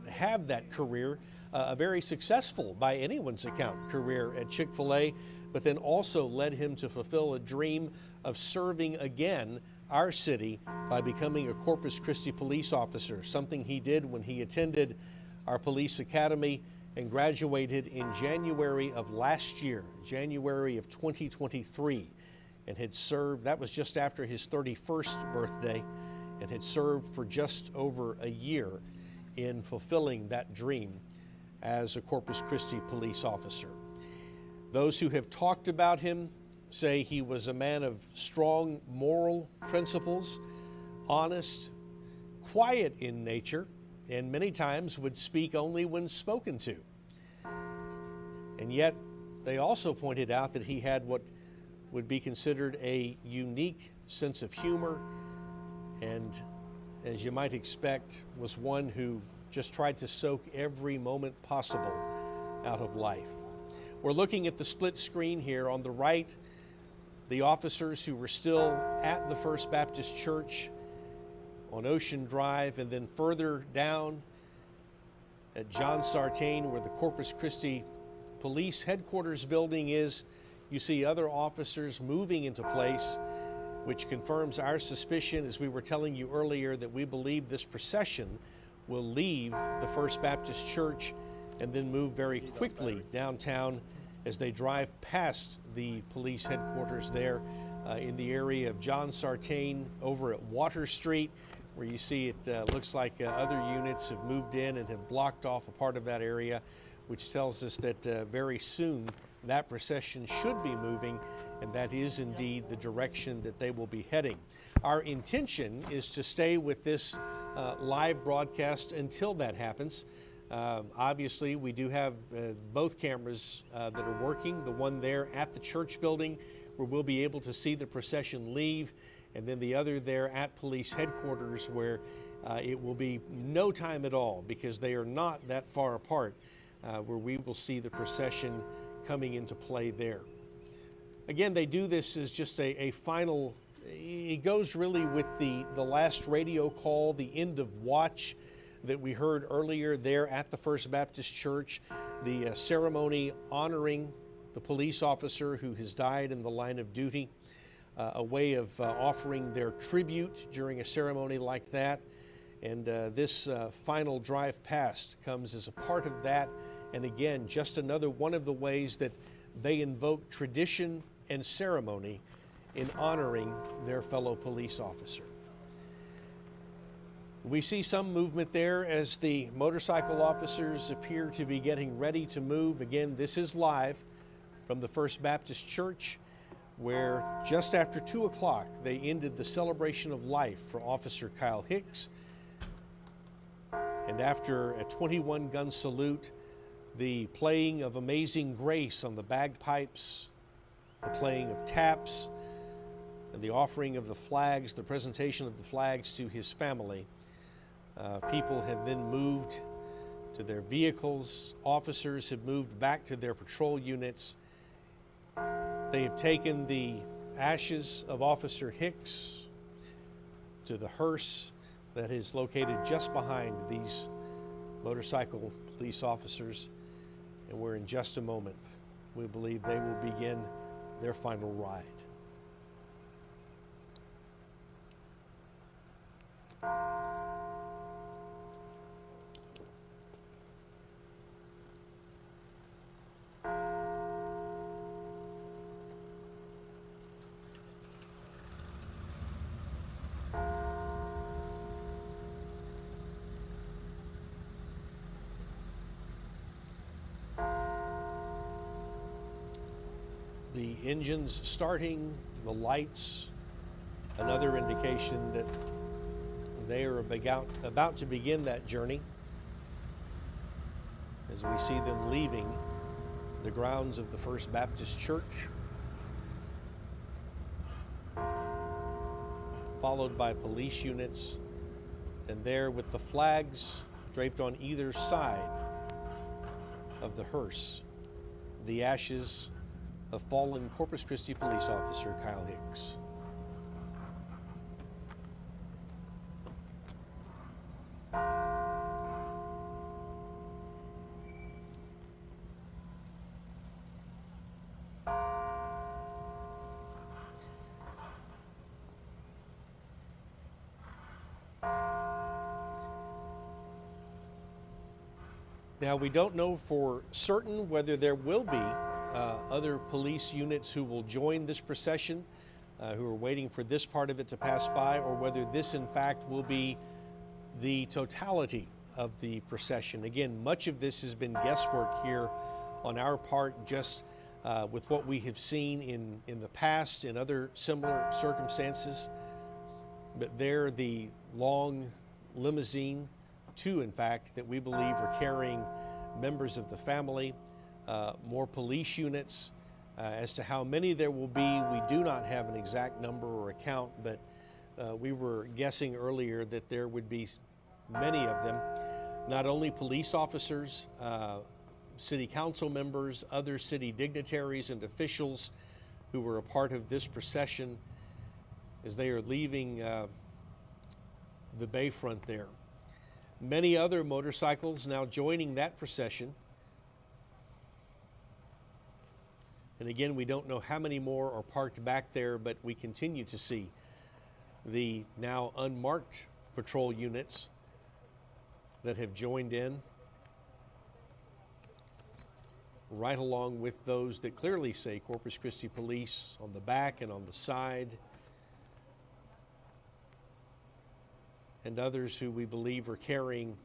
have that career, a very successful, by anyone's account, career at Chick-fil-A, but then also led him to fulfill a dream of serving again our city by becoming a Corpus Christi police officer, something he did when he attended our police academy and graduated in January of last year, January of 2023, and had served, that was just after his 31st birthday, and had served for just over a year in fulfilling that dream as a Corpus Christi police officer. Those who have talked about him say he was a man of strong moral principles, honest, quiet in nature, and many times would speak only when spoken to. And yet, they also pointed out that he had what would be considered a unique sense of humor, and as you might expect, was one who just tried to soak every moment possible out of life. We're looking at the split screen here. On the right, the officers who were still at the First Baptist Church on Ocean Drive, and then further down at John Sartain, where the Corpus Christi Police Headquarters building is, you see other officers moving into place, which confirms our suspicion, as we were telling you earlier, that we believe this procession will leave the First Baptist Church and then move very quickly downtown as they drive past the police headquarters there in the area of John Sartain over at Water Street, where you see it looks like other units have moved in and have blocked off a part of that area, which tells us that very soon that procession should be moving, and that is indeed the direction that they will be heading. Our intention is to stay with this live broadcast until that happens. Obviously, we do have both cameras that are working, the one there at the church building where we'll be able to see the procession leave, and then the other there at police headquarters, where it will be no time at all, because they are not that far apart, where we will see the procession coming into play there. Again, they do this as just a final, it goes really with the last radio call, the end of watch that we heard earlier there at the First Baptist Church, the ceremony honoring the police officer who has died in the line of duty, a way of offering their tribute during a ceremony like that. And this final drive past comes as a part of that. And again, just another one of the ways that they invoke tradition and ceremony in honoring their fellow police officer. We see some movement there as the motorcycle officers appear to be getting ready to move. Again, this is live from the First Baptist Church, where just after 2 o'clock they ended the celebration of life for Officer Kyle Hicks. And after a 21-gun salute, the playing of Amazing Grace on the bagpipes, the playing of taps, and the offering of the flags, the presentation of the flags to his family. People have then moved to their vehicles. Officers have moved back to their patrol units. They have taken the ashes of Officer Hicks to the hearse that is located just behind these motorcycle police officers. And where in just a moment, we believe they will begin their final ride. The engines starting, the lights, another indication that they are about to begin that journey as we see them leaving the grounds of the First Baptist Church, followed by police units, and there with the flags draped on either side of the hearse, the ashes of fallen Corpus Christi police officer Kyle Hicks. Now, we don't know for certain whether there will be other police units who will join this procession, who are waiting for this part of it to pass by, or whether this, in fact, will be the totality of the procession. Again, much of this has been guesswork here on our part, just with what we have seen in the past in other similar circumstances. But there, the long limousine, two, in fact, that we believe are carrying members of the family, more police units. As to how many there will be, we do not have an exact number or account, but we were guessing earlier that there would be many of them. Not only police officers, city council members, other city dignitaries and officials who were a part of this procession as they are leaving the bayfront there. Many other motorcycles now joining that procession. And again, we don't know how many more are parked back there, but we continue to see the now unmarked patrol units that have joined in, right along with those that clearly say Corpus Christi Police on the back and on the side, and others who we believe are carrying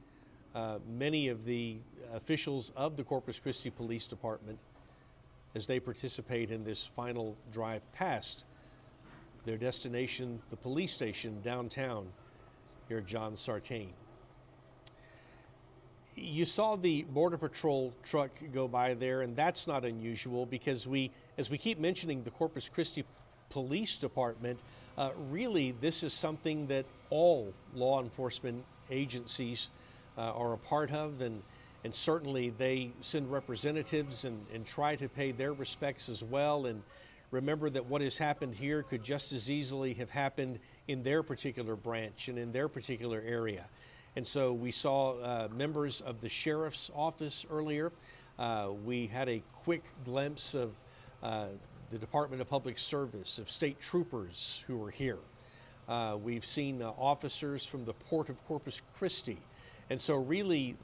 many of the officials of the Corpus Christi Police Department as they participate in this final drive past their destination, the police station downtown here at John Sartain. You saw the Border Patrol truck go by there, and that's not unusual because as we keep mentioning the Corpus Christi Police Department, really this is something that all law enforcement agencies are a part of, and certainly they send representatives and try to pay their respects as well. And remember that what has happened here could just as easily have happened in their particular branch and in their particular area. And so we saw members of the sheriff's office earlier. We had a quick glimpse of the Department of Public Service, of state troopers who were here. We've seen officers from the Port of Corpus Christi. And so really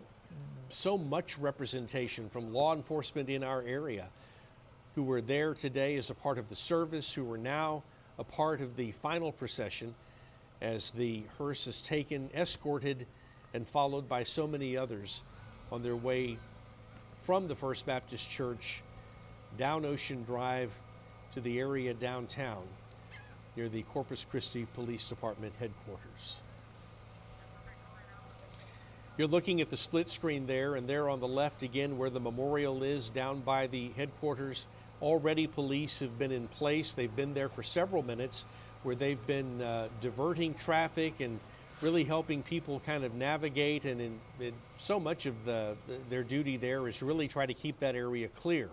so much representation from law enforcement in our area who were there today as a part of the service, who are now a part of the final procession as the hearse is taken, escorted, and followed by so many others on their way from the First Baptist Church down Ocean Drive to the area downtown near the Corpus Christi Police Department headquarters. You're looking at the split screen there, and there on the left again where the memorial is down by the headquarters. Already police have been in place. They've been there for several minutes where they've been diverting traffic and really helping people kind of navigate, and so much of their duty there is really try to keep that area clear.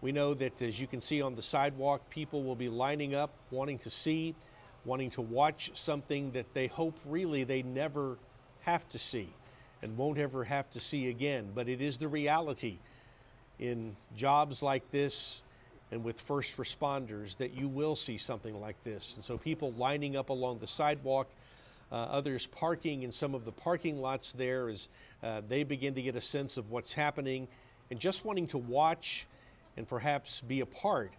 We know that, as you can see on the sidewalk, people will be lining up, wanting to see, wanting to watch something that they hope really they never have to see and won't ever have to see again. But it is the reality in jobs like this and with first responders that you will see something like this. And so people lining up along the sidewalk, others parking in some of the parking lots there as they begin to get a sense of what's happening and just wanting to watch and perhaps be a part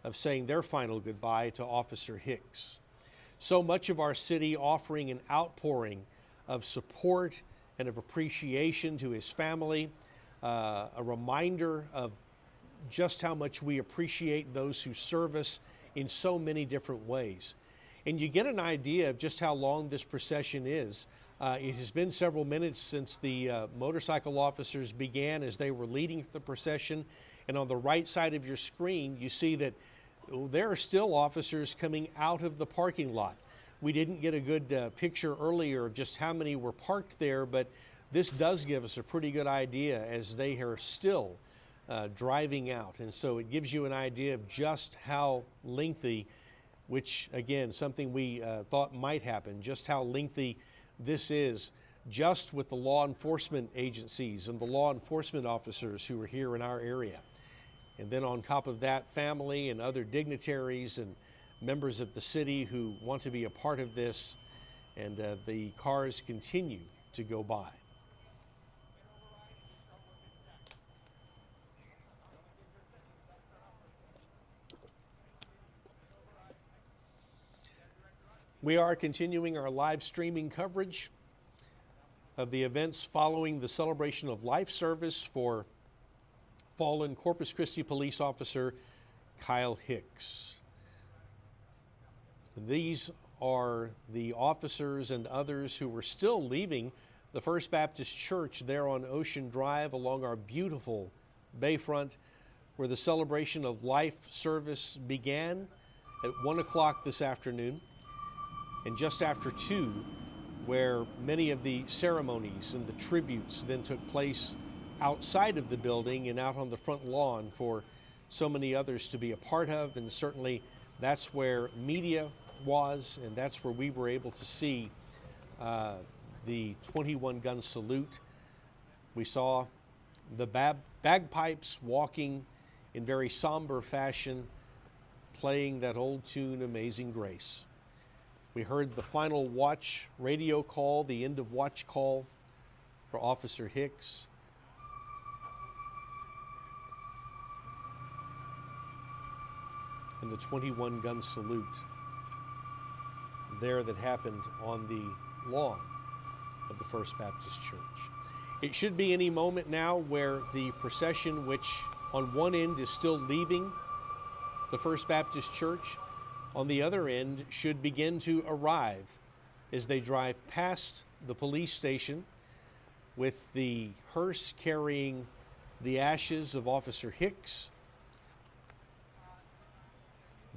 of saying their final goodbye to Officer Hicks. So much of our city offering an outpouring of support and of appreciation to his family, a reminder of just how much we appreciate those who serve us in so many different ways. And you get an idea of just how long this procession is. It has been several minutes since the motorcycle officers began as they were leading the procession. And on the right side of your screen, you see that there are still officers coming out of the parking lot. We didn't get a good picture earlier of just how many were parked there, but this does give us a pretty good idea as they are still driving out. And so it gives you an idea of just how lengthy, which again, something we thought might happen, just how lengthy this is, just with the law enforcement agencies and the law enforcement officers who are here in our area. And then on top of that, family and other dignitaries and members of the city who want to be a part of this, and the cars continue to go by. We are continuing our live streaming coverage of the events following the Celebration of Life service for fallen Corpus Christi police officer Kyle Hicks. These are the officers and others who were still leaving the First Baptist Church there on Ocean Drive along our beautiful bayfront, where the Celebration of Life service began at 1 o'clock this afternoon, and just after 2, where many of the ceremonies and the tributes then took place outside of the building and out on the front lawn for so many others to be a part of. And certainly that's where media was, and that's where we were able to see the 21-gun salute. We saw the bagpipes walking in very somber fashion, playing that old tune, Amazing Grace. We heard the final watch radio call, the end of watch call for Officer Hicks. And the 21-gun salute there that happened on the lawn of the First Baptist Church. It should be any moment now where the procession, which on one end is still leaving the First Baptist Church, on the other end should begin to arrive as they drive past the police station, with the hearse carrying the ashes of Officer Hicks,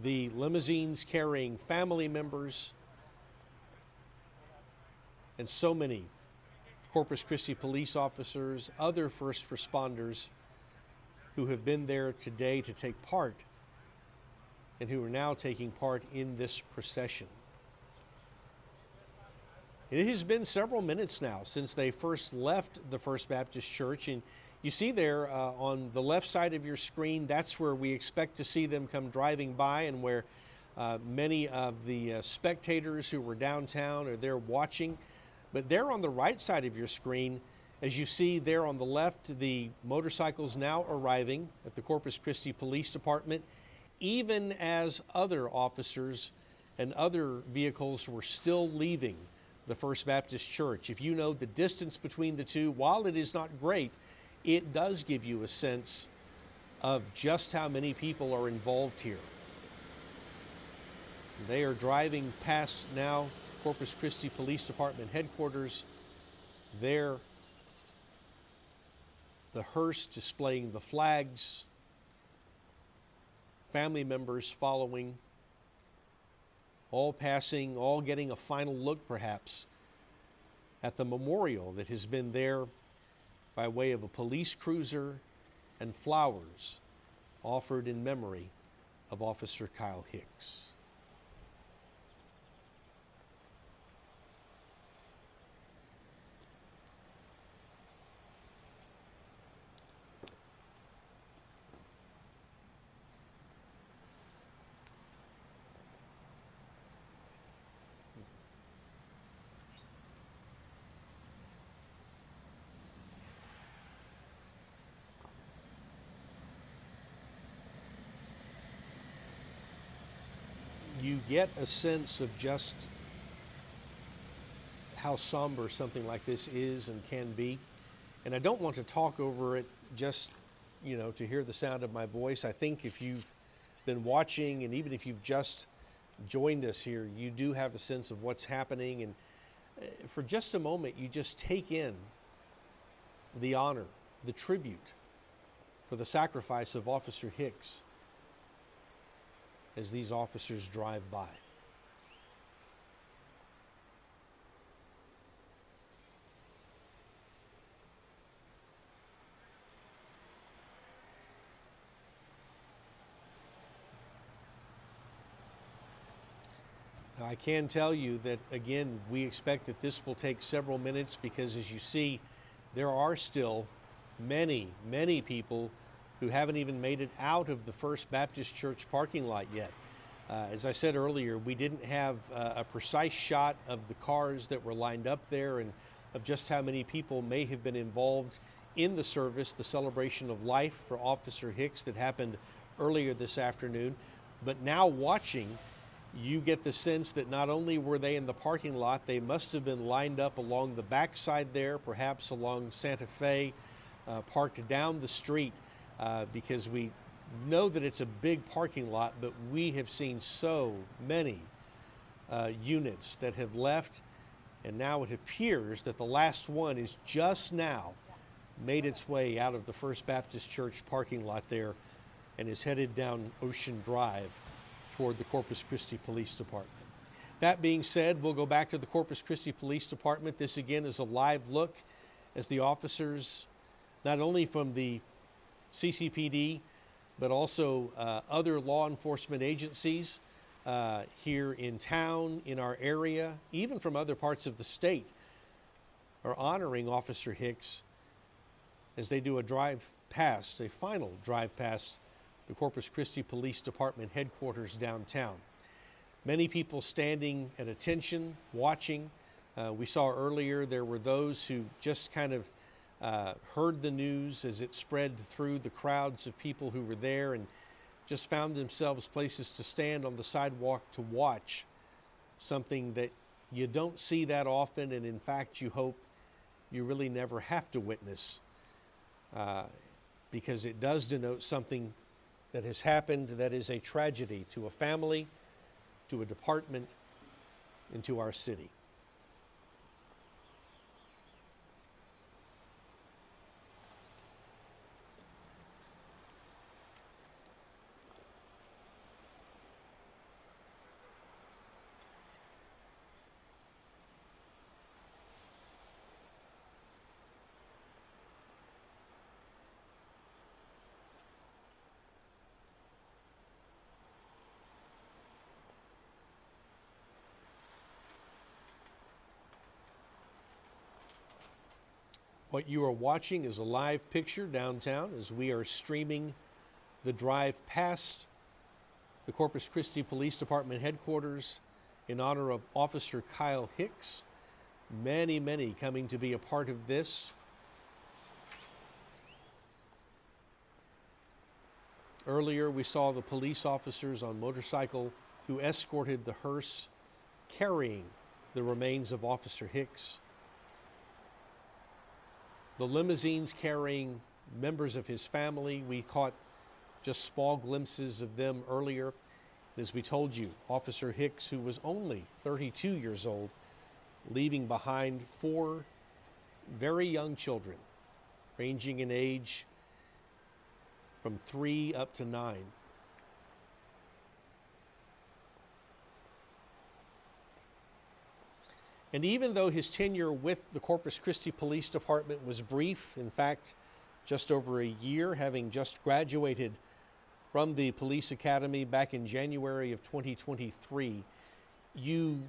the limousines carrying family members, and so many Corpus Christi police officers, other first responders who have been there today to take part and who are now taking part in this procession. It has been several minutes now since they first left the First Baptist Church, and you see there on the left side of your screen, that's where we expect to see them come driving by, and where many of the spectators who were downtown are there watching. But there on the right side of your screen, as you see there on the left, the motorcycles now arriving at the Corpus Christi Police Department, even as other officers and other vehicles were still leaving the First Baptist Church. If you know the distance between the two, while it is not great, it does give you a sense of just how many people are involved here. They are driving past now Corpus Christi Police Department headquarters. There, the hearse displaying the flags, family members following, all passing, all getting a final look perhaps at the memorial that has been there by way of a police cruiser and flowers offered in memory of Officer Kyle Hicks. You get a sense of just how somber something like this is and can be. And I don't want to talk over it just, to hear the sound of my voice. I think if you've been watching, and even if you've just joined us here, you do have a sense of what's happening. And for just a moment, you just take in the honor, the tribute for the sacrifice of Officer Hicks as these officers drive by. Now, I can tell you that, again, we expect that this will take several minutes because, as you see, there are still many, many people who haven't even made it out of the First Baptist Church parking lot yet. As I said earlier, we didn't have a precise shot of the cars that were lined up there and of just how many people may have been involved in the service, the celebration of life for Officer Hicks that happened earlier this afternoon. But now watching, you get the sense that not only were they in the parking lot, they must have been lined up along the backside there, perhaps along Santa Fe, parked down the street. Because we know that it's a big parking lot, but we have seen so many units that have left, and now it appears that the last one is just now made its way out of the First Baptist Church parking lot there and is headed down Ocean Drive toward the Corpus Christi Police Department. That being said, we'll go back to the Corpus Christi Police Department. This again is a live look as the officers, not only from the CCPD, but also other law enforcement agencies here in town, in our area, even from other parts of the state, are honoring Officer Hicks as they do a final drive past the Corpus Christi Police Department headquarters downtown. Many people standing at attention, watching. We saw earlier there were those who just kind of heard the news as it spread through the crowds of people who were there and just found themselves places to stand on the sidewalk to watch something that you don't see that often, and in fact you hope you really never have to witness because it does denote something that has happened that is a tragedy to a family, to a department, and to our city. What you are watching is a live picture downtown as we are streaming the drive past the Corpus Christi Police Department headquarters in honor of Officer Kyle Hicks. Many coming to be a part of this. Earlier, we saw the police officers on motorcycle who escorted the hearse carrying the remains of Officer Hicks. The limousines carrying members of his family. We caught just small glimpses of them earlier. As we told you, Officer Hicks, who was only 32 years old, leaving behind 4 very young children, ranging in age from 3 up to 9. And even though his tenure with the Corpus Christi Police Department was brief, in fact, just over a year, having just graduated from the police academy back in January of 2023, you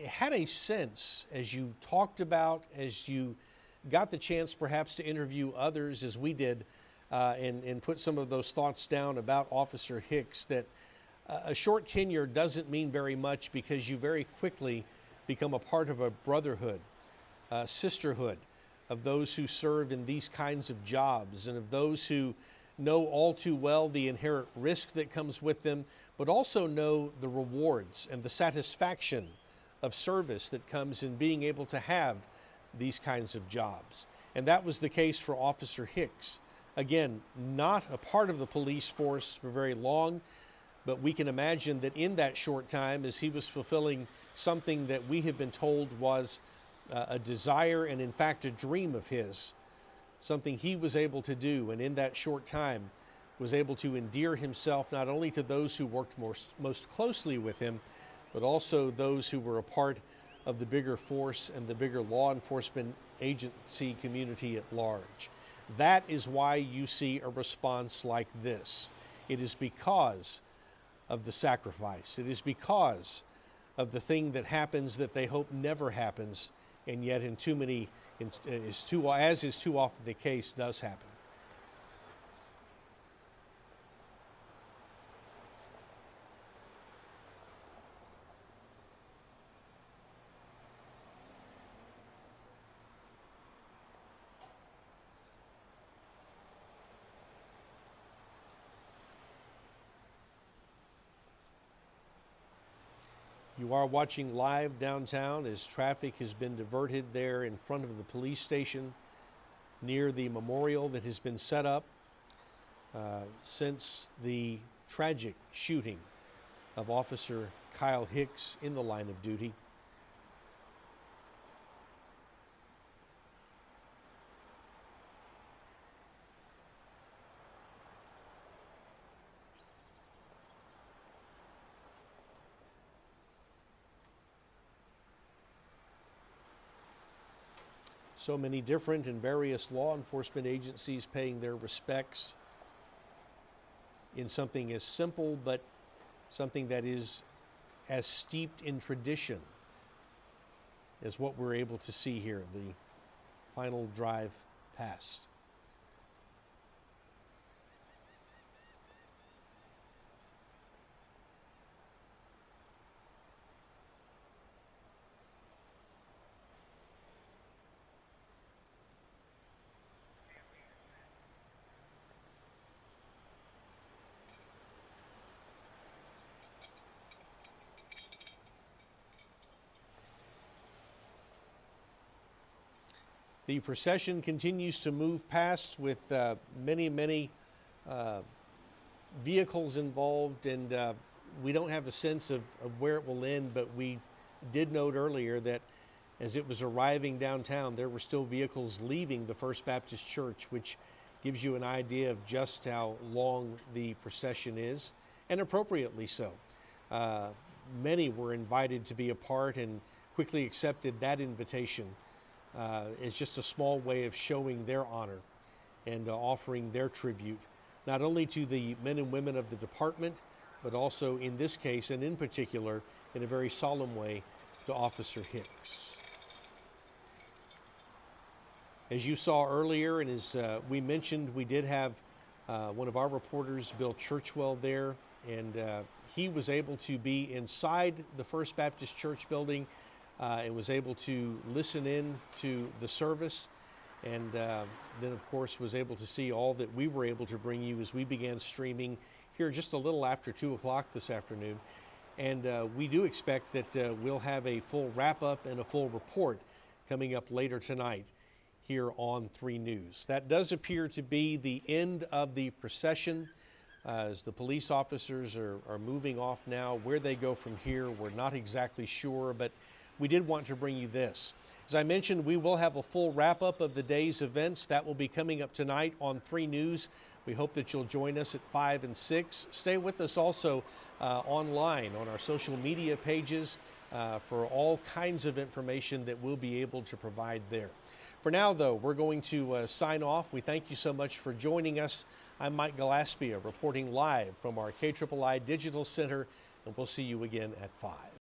had a sense as you talked about, as you got the chance perhaps to interview others as we did, and put some of those thoughts down about Officer Hicks, that a short tenure doesn't mean very much because you very quickly become a part of a brotherhood, a sisterhood of those who serve in these kinds of jobs and of those who know all too well the inherent risk that comes with them, but also know the rewards and the satisfaction of service that comes in being able to have these kinds of jobs. And that was the case for Officer Hicks. Again, not a part of the police force for very long, but we can imagine that in that short time, as he was fulfilling something that we have been told was a desire and in fact a dream of his, something he was able to do, and in that short time was able to endear himself not only to those who worked most closely with him, but also those who were a part of the bigger force and the bigger law enforcement agency community at large. That is why you see a response like this. It is because of the sacrifice. It is because of the thing that happens that they hope never happens, and yet as is too often the case, does happen. You are watching live downtown as traffic has been diverted there in front of the police station near the memorial that has been set up since the tragic shooting of Officer Kyle Hicks in the line of duty. So many different and various law enforcement agencies paying their respects in something as simple, but something that is as steeped in tradition as what we're able to see here, the final drive past. The procession continues to move past with many vehicles involved, and we don't have a sense of where it will end, but we did note earlier that as it was arriving downtown, there were still vehicles leaving the First Baptist Church, which gives you an idea of just how long the procession is, and appropriately so. Many were invited to be a part and quickly accepted that invitation. It's just a small way of showing their honor and offering their tribute, not only to the men and women of the department, but also in this case, and in particular, in a very solemn way, to Officer Hicks. As you saw earlier, and as we mentioned, we did have one of our reporters, Bill Churchwell, there, and he was able to be inside the First Baptist Church building and was able to listen in to the service, and then of course was able to see all that we were able to bring you as we began streaming here just a little after 2 o'clock this afternoon. And we do expect that we'll have a full wrap-up and a full report coming up later tonight here on 3 News. That does appear to be the end of the procession as the police officers are moving off now. Where they go from here, we're not exactly sure, but we did want to bring you this. As I mentioned, we will have a full wrap-up of the day's events. That will be coming up tonight on 3 News. We hope that you'll join us at 5 and 6. Stay with us also online on our social media pages for all kinds of information that we'll be able to provide there. For now, though, we're going to sign off. We thank you so much for joining us. I'm Mike Gillespie, reporting live from our KIII Digital Center, and we'll see you again at 5.